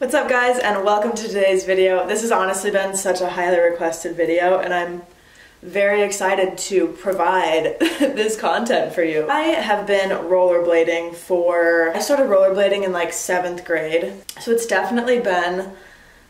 What's up guys, and welcome to today's video. This has honestly been such a highly requested video and I'm very excited to provide this content for you. I have been rollerblading I started rollerblading in like 7th grade, so it's definitely been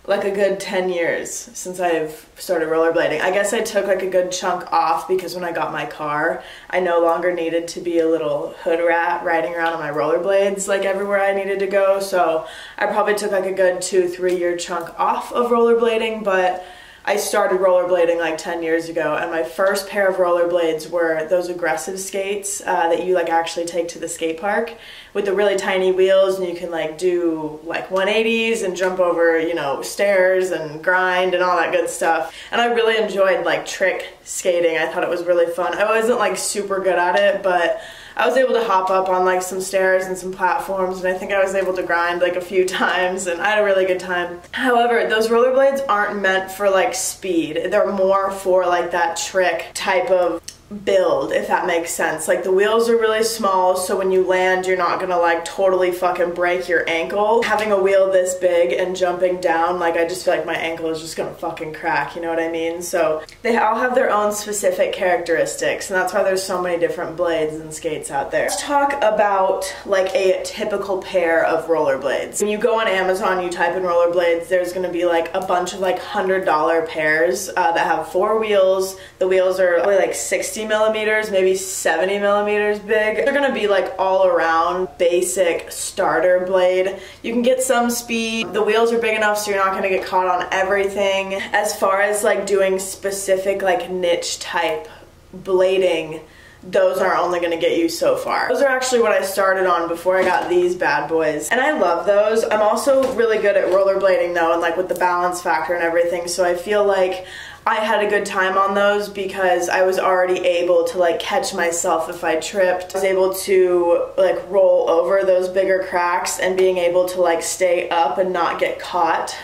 like a good 10 years since I've started rollerblading. I guess I took like a good chunk off because when I got my car, I no longer needed to be a little hood rat riding around on my rollerblades like everywhere I needed to go, so I probably took like a good 2-3 year chunk off of rollerblading, but I started rollerblading like 10 years ago, and my first pair of rollerblades were those aggressive skates that you like actually take to the skate park with the really tiny wheels, and you can like do like 180s and jump over, you know, stairs and grind and all that good stuff. And I really enjoyed like trick skating. I thought it was really fun. I wasn't like super good at it, but I was able to hop up on like some stairs and some platforms, and I think I was able to grind like a few times, and I had a really good time. However, those rollerblades aren't meant for like speed. They're more for like that trick type of build, if that makes sense. Like the wheels are really small, so when you land you're not gonna like totally fucking break your ankle. Having a wheel this big and jumping down, like I just feel like my ankle is just gonna fucking crack, you know what I mean? So they all have their own specific characteristics, and that's why there's so many different blades and skates out there. Let's talk about like a typical pair of rollerblades. When you go on Amazon, you type in rollerblades, there's gonna be like a bunch of like $100 pairs that have 4 wheels. The wheels are only like 60 millimeters, maybe 70 millimeters big. They're gonna be like all around basic starter blade. You can get some speed. The wheels are big enough so you're not gonna get caught on everything. As far as like doing specific like niche type blading, those are only gonna get you so far. Those are actually what I started on before I got these bad boys, and I love those. I'm also really good at rollerblading though, and like with the balance factor and everything, so I feel like I had a good time on those because I was already able to like catch myself if I tripped. I was able to like roll over those bigger cracks and being able to like stay up and not get caught.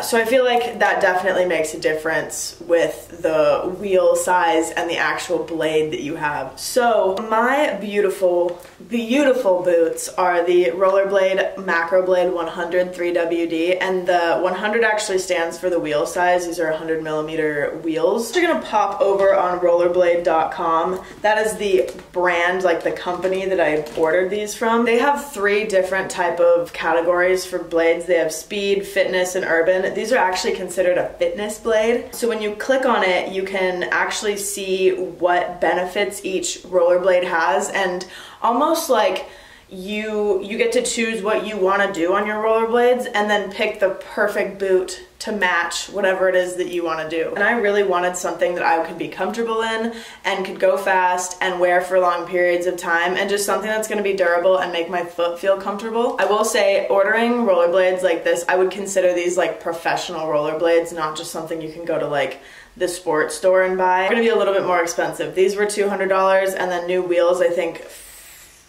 So I feel like that definitely makes a difference with the wheel size and the actual blade that you have. So my beautiful, beautiful boots are the Rollerblade Macroblade 100 3WD, and the 100 actually stands for the wheel size. These are 100 millimeter wheels. You're gonna pop over on rollerblade.com. That is the brand, like the company that I ordered these from. They have 3 different type of categories for blades. They have speed, fitness, and urban. These are actually considered a fitness blade. So when you click on it, you can actually see what benefits each rollerblade has, and almost like you get to choose what you want to do on your rollerblades and then pick the perfect boot to match whatever it is that you want to do. And I really wanted something that I could be comfortable in and could go fast and wear for long periods of time, and just something that's going to be durable and make my foot feel comfortable. I will say, ordering rollerblades like this, I would consider these like professional rollerblades, not just something you can go to like the sports store and buy. They're going to be a little bit more expensive. These were $200, and then new wheels, I think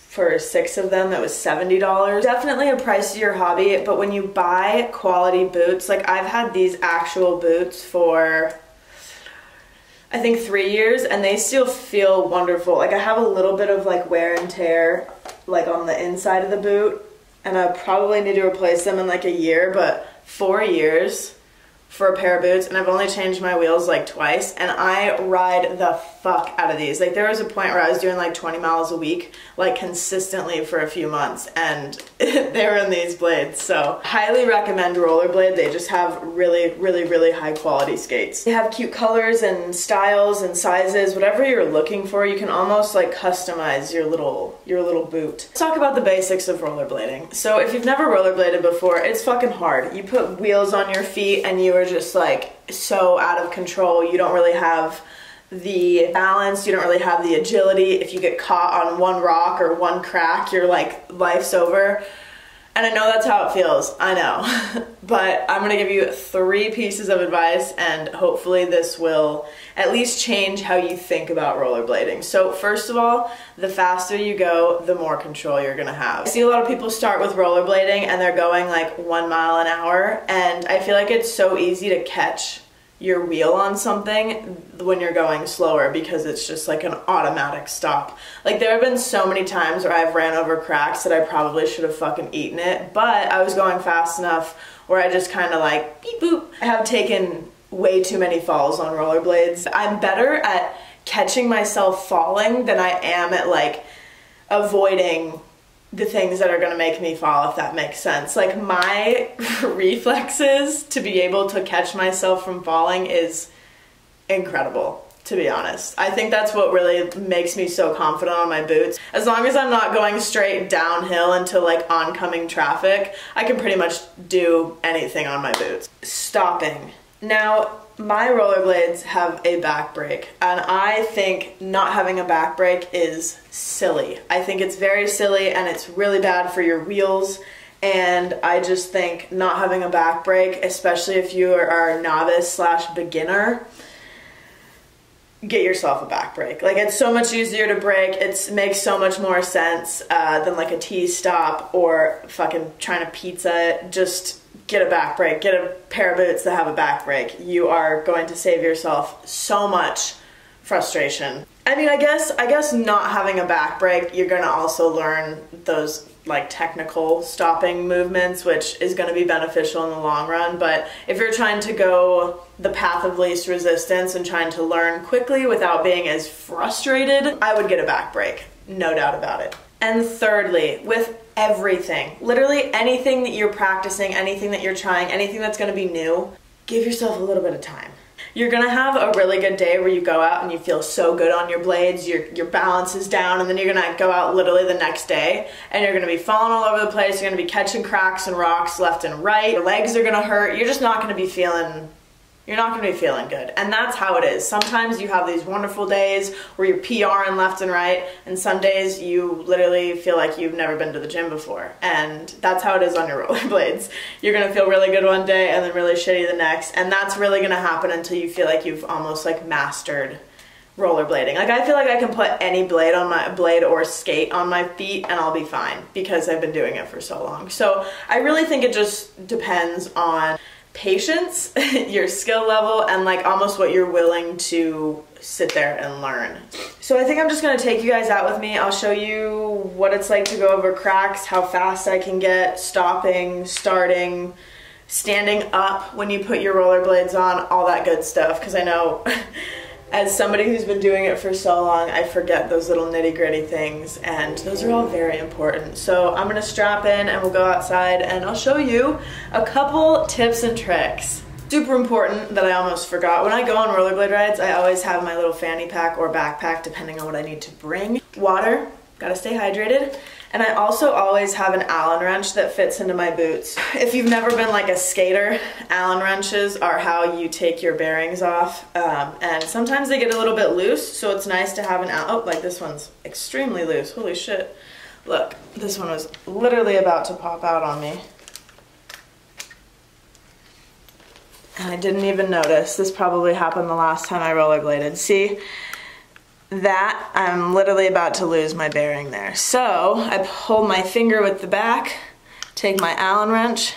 for 6 of them, that was $70. Definitely a pricier hobby, but when you buy quality boots, like I've had these actual boots for I think 3 years, and they still feel wonderful. Like I have a little bit of like wear and tear like on the inside of the boot, and I probably need to replace them in like a year, but 4 years for a pair of boots, and I've only changed my wheels like twice, and I ride the fuck out of these. Like there was a point where I was doing like 20 miles a week like consistently for a few months, and they were in these blades. So highly recommend Rollerblade. They just have really, really, really high quality skates. They have cute colors and styles and sizes. Whatever you're looking for, you can almost like customize your little boot. Let's talk about the basics of rollerblading. So if you've never rollerbladed before, it's fucking hard. You put wheels on your feet and you are just like so out of control. You don't really have the balance, you don't really have the agility. If you get caught on one rock or one crack, you're like, life's over. And I know that's how it feels, I know. But I'm gonna give you 3 pieces of advice, and hopefully this will at least change how you think about rollerblading. So first of all, the faster you go, the more control you're gonna have. I see a lot of people start with rollerblading and they're going like 1 mile an hour, and I feel like it's so easy to catch your wheel on something when you're going slower, because it's just like an automatic stop. Like there have been so many times where I've ran over cracks that I probably should have fucking eaten it, but I was going fast enough where I just kind of like beep boop. I have taken way too many falls on rollerblades. I'm better at catching myself falling than I am at like avoiding the things that are gonna make me fall, if that makes sense. Like my reflexes to be able to catch myself from falling is incredible, to be honest. I think that's what really makes me so confident on my boots. As long as I'm not going straight downhill into like oncoming traffic, I can pretty much do anything on my boots. Stopping. Now, my rollerblades have a back brake, and I think not having a back brake is silly. I think it's very silly, and it's really bad for your wheels, and I just think not having a back brake, especially if you are a novice slash beginner, get yourself a back brake. Like, it's so much easier to brake, it makes so much more sense than like a T-stop or fucking trying to pizza it. Just get a back brake, get a pair of boots that have a back brake. You are going to save yourself so much frustration. I mean, I guess not having a back brake, you're gonna also learn those like technical stopping movements, which is gonna be beneficial in the long run. But if you're trying to go the path of least resistance and trying to learn quickly without being as frustrated, I would get a back brake, no doubt about it. And thirdly, with everything, literally anything that you're practicing, anything that you're trying, anything that's gonna be new, give yourself a little bit of time. You're gonna have a really good day where you go out and you feel so good on your blades, your balance is down, and then you're gonna go out literally the next day and you're gonna be falling all over the place, you're gonna be catching cracks and rocks left and right, your legs are gonna hurt, you're just not gonna be feeling good. And that's how it is. Sometimes you have these wonderful days where you're PRing left and right, and some days you literally feel like you've never been to the gym before. And that's how it is on your rollerblades. You're gonna feel really good one day and then really shitty the next, and that's really gonna happen until you feel like you've almost like mastered rollerblading. Like, I feel like I can put any blade or skate on my feet and I'll be fine because I've been doing it for so long. So I really think it just depends on patience, your skill level, and like almost what you're willing to sit there and learn. So I think I'm just gonna take you guys out with me. I'll show you what it's like to go over cracks, how fast I can get, stopping, starting, standing up when you put your rollerblades on, all that good stuff, because I know as somebody who's been doing it for so long, I forget those little nitty-gritty things, and those are all very important. So I'm gonna strap in and we'll go outside and I'll show you a couple tips and tricks. Super important that I almost forgot. When I go on rollerblade rides, I always have my little fanny pack or backpack, depending on what I need to bring. Water, gotta stay hydrated. And I also always have an Allen wrench that fits into my boots. If you've never been like a skater, Allen wrenches are how you take your bearings off. And sometimes they get a little bit loose, so it's nice to have an Allen. Oh, like this one's extremely loose, holy shit. Look, this one was literally about to pop out on me. And I didn't even notice. This probably happened the last time I rollerbladed. See? That, I'm literally about to lose my bearing there. So I hold my finger with the back, take my Allen wrench,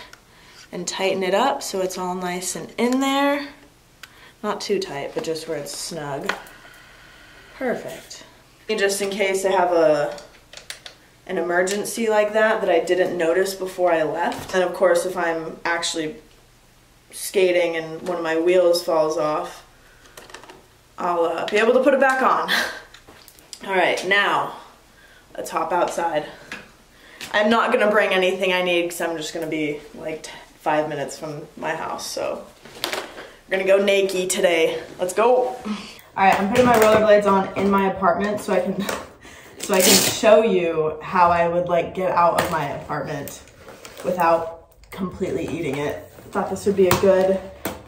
and tighten it up so it's all nice and in there. Not too tight, but just where it's snug. Perfect. Just in case I have an emergency like that I didn't notice before I left. And of course, if I'm actually skating and one of my wheels falls off, I'll be able to put it back on. All right, now let's hop outside. I'm not gonna bring anything I need because I'm just gonna be like 5 minutes from my house. So we're gonna go naked today. Let's go. All right, I'm putting my rollerblades on in my apartment so I can show you how I would like get out of my apartment without completely eating it. Thought this would be a good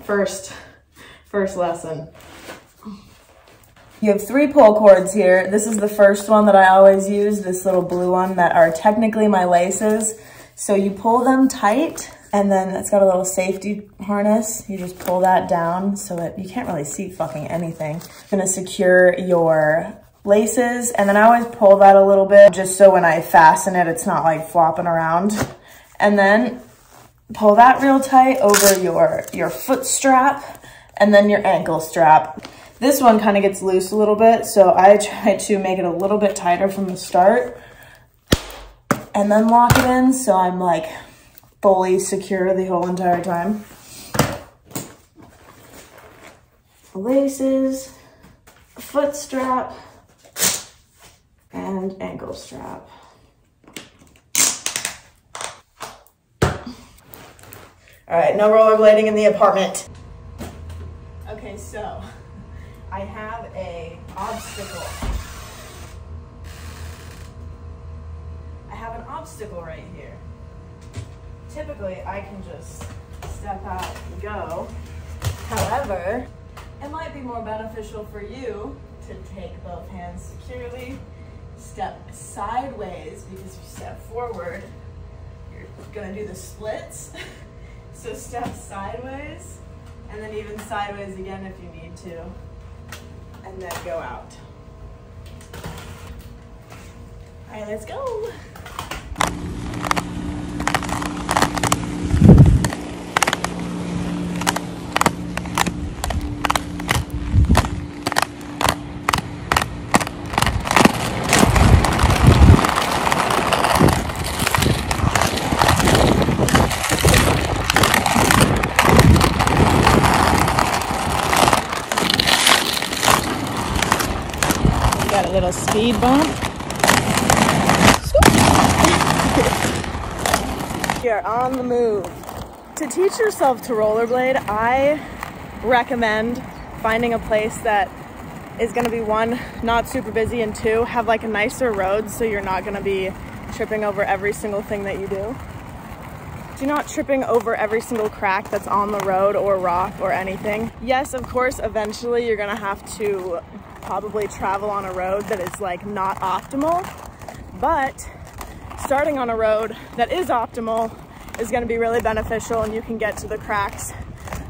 first lesson. You have 3 pull cords here. This is the first one that I always use, this little blue one that are technically my laces. So you pull them tight, and then it's got a little safety harness. You just pull that down so that you can't really see fucking anything. It's gonna secure your laces, and then I always pull that a little bit just so when I fasten it, it's not like flopping around. And then pull that real tight over your foot strap. and then your ankle strap. This one kind of gets loose a little bit, so I try to make it a little bit tighter from the start and then lock it in so I'm like fully secure the whole entire time. Laces, foot strap, and ankle strap. All right, no rollerblading in the apartment. Okay, so I have an obstacle. I have an obstacle right here. Typically, I can just step out and go. However, it might be more beneficial for you to take both hands securely, step sideways, because if you step forward, you're gonna do the splits. So step sideways, and then even sideways again if you need to, and then go out. All right, let's go. Got a little speed bump. You're on the move. To teach yourself to rollerblade, I recommend finding a place that is gonna be, one, not super busy, and two, have like a nicer road so you're not gonna be tripping over every single thing that you do. You're not tripping over every single crack that's on the road or rock or anything. Yes, of course, eventually you're gonna have to probably travel on a road that is like not optimal, but starting on a road that is optimal is going to be really beneficial, and you can get to the cracks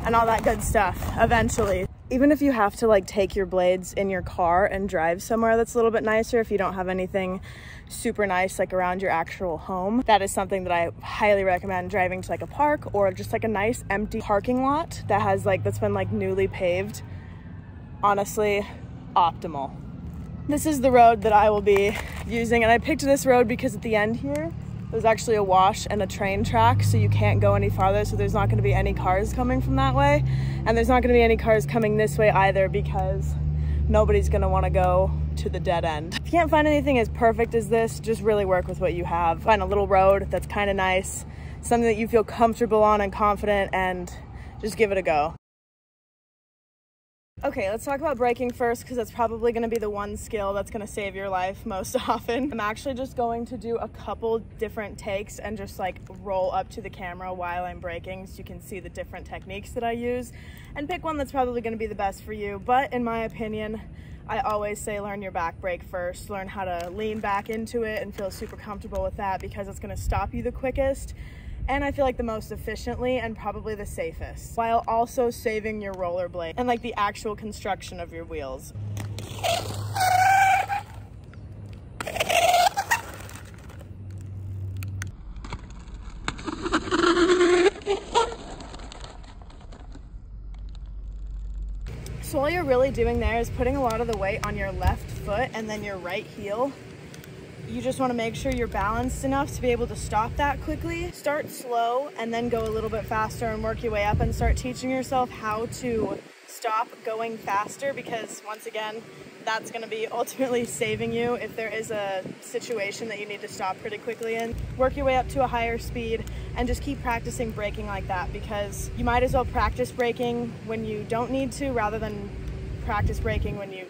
and all that good stuff eventually. Even if you have to like take your blades in your car and drive somewhere that's a little bit nicer, if you don't have anything super nice like around your actual home, that is something that I highly recommend, driving to like a park or just like a nice empty parking lot that has like, that's been like newly paved. Honestly, optimal. This is the road that I will be using, and I picked this road because at the end here there's actually a wash and a train track, so you can't go any farther, so there's not going to be any cars coming from that way, and there's not going to be any cars coming this way either because nobody's going to want to go to the dead end. If you can't find anything as perfect as this, just really work with what you have. Find a little road that's kind of nice, something that you feel comfortable on and confident, and just give it a go. Okay, let's talk about braking first, because that's probably going to be the one skill that's going to save your life most often. I'm actually just going to do a couple different takes and just like roll up to the camera while I'm braking so you can see the different techniques that I use, and pick one that's probably going to be the best for you. But in my opinion, I always say learn your back brake first. Learn how to lean back into it and feel super comfortable with that, because it's going to stop you the quickest, and I feel like the most efficiently, and probably the safest, while also saving your rollerblade and like the actual construction of your wheels. So all you're really doing there is putting a lot of the weight on your left foot and then your right heel. You just want to make sure you're balanced enough to be able to stop that quickly. Start slow and then go a little bit faster and work your way up, and start teaching yourself how to stop going faster, because once again, that's going to be ultimately saving you if there is a situation that you need to stop pretty quickly in. Work your way up to a higher speed and just keep practicing braking like that, because you might as well practice braking when you don't need to rather than practice braking when you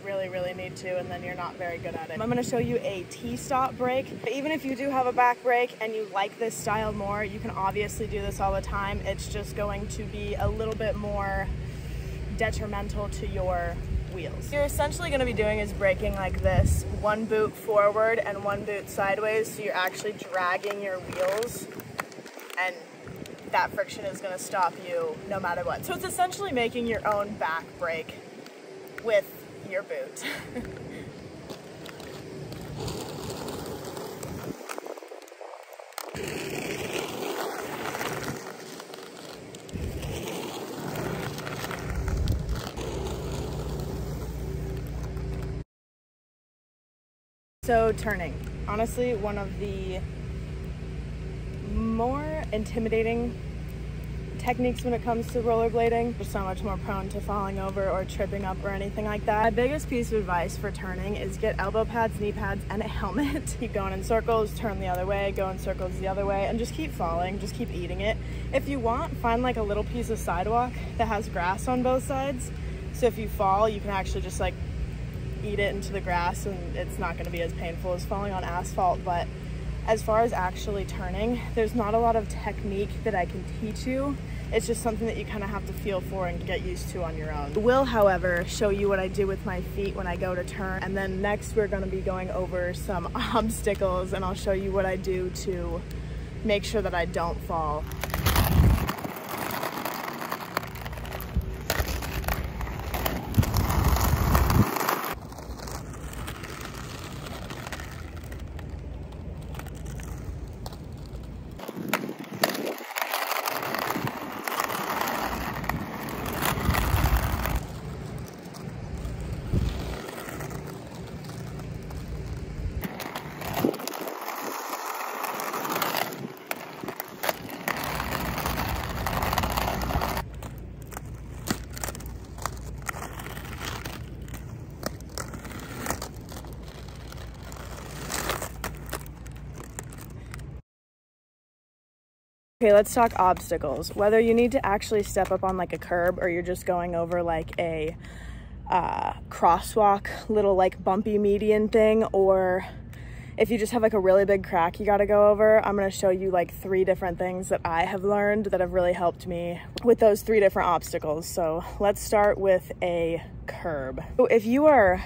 really need to, and then you're not very good at it. I'm going to show you a T-stop brake. But even if you do have a back brake and you like this style more, you can obviously do this all the time. It's just going to be a little bit more detrimental to your wheels. You're essentially going to be doing is braking like this, one boot forward and one boot sideways, so you're actually dragging your wheels, and that friction is going to stop you no matter what. So it's essentially making your own back brake with your boot. So turning, honestly, one of the more intimidating techniques when it comes to rollerblading. You're so much more prone to falling over or tripping up or anything like that. My biggest piece of advice for turning is get elbow pads, knee pads, and a helmet. Keep going in circles, turn the other way, go in circles the other way, and just keep falling, just keep eating it. If you want, find like a little piece of sidewalk that has grass on both sides. So if you fall, you can actually just like eat it into the grass and it's not gonna be as painful as falling on asphalt. But as far as actually turning, there's not a lot of technique that I can teach you. It's just something that you kind of have to feel for and get used to on your own. I will, however, show you what I do with my feet when I go to turn. And then next we're gonna be going over some obstacles and I'll show you what I do to make sure that I don't fall. Okay, let's talk obstacles. Whether you need to actually step up on like a curb or you're just going over like a crosswalk, little like bumpy median thing, or if you just have like a really big crack you gotta go over, I'm gonna show you like 3 different things that I have learned that have really helped me with those 3 different obstacles. So let's start with a curb. So if you are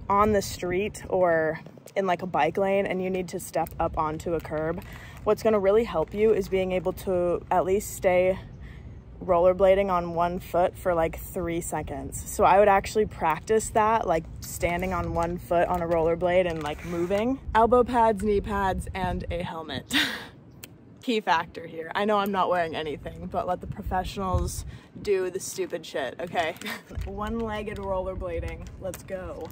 on the street or in like a bike lane and you need to step up onto a curb, what's going to really help you is being able to at least stay rollerblading on one foot for like 3 seconds. So I would actually practice that, like standing on one foot on a rollerblade and like moving. Elbow pads, knee pads, and a helmet. Key factor here. I know I'm not wearing anything, but let the professionals do the stupid shit, okay? One-legged rollerblading, let's go.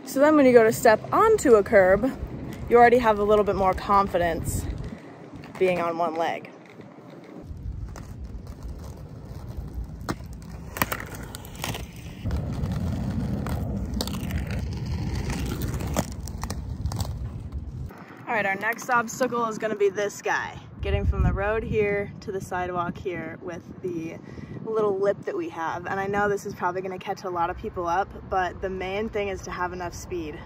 So then when you go to step onto a curb, you already have a little bit more confidence being on one leg. All right, our next obstacle is gonna be this guy. Getting from the road here to the sidewalk here with the little lip that we have. And I know this is probably gonna catch a lot of people up, but the main thing is to have enough speed.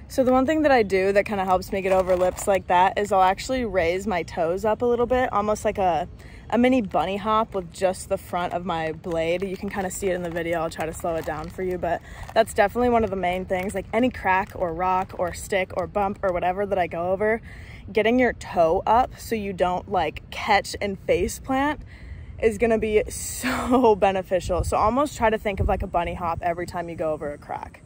So the one thing that I do that kind of helps me get over lips like that is I'll actually raise my toes up a little bit, almost like a mini bunny hop with just the front of my blade. You can kind of see it in the video. I'll try to slow it down for you, but that's definitely one of the main things. Like any crack or rock or stick or bump or whatever that I go over, getting your toe up so you don't like catch and face plant is gonna be so beneficial. So almost try to think of like a bunny hop every time you go over a crack.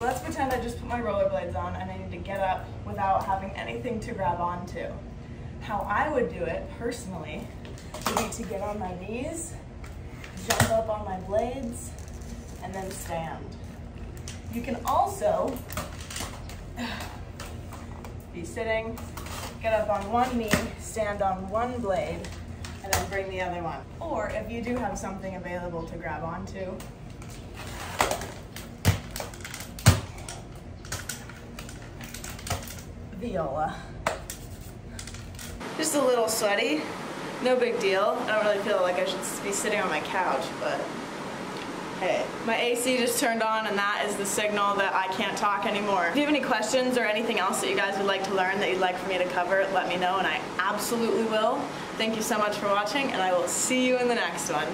Let's pretend I just put my rollerblades on and I need to get up without having anything to grab onto. How I would do it, personally, would be to get on my knees, jump up on my blades, and then stand. You can also be sitting, get up on one knee, stand on one blade, and then bring the other one. Or if you do have something available to grab onto, viola. Just a little sweaty, No big deal. I don't really feel like I should be sitting on my couch, but hey. My AC just turned on and that is the signal that I can't talk anymore. If you have any questions or anything else that you guys would like to learn that you'd like for me to cover, let me know and I absolutely will. Thank you so much for watching and I will see you in the next one.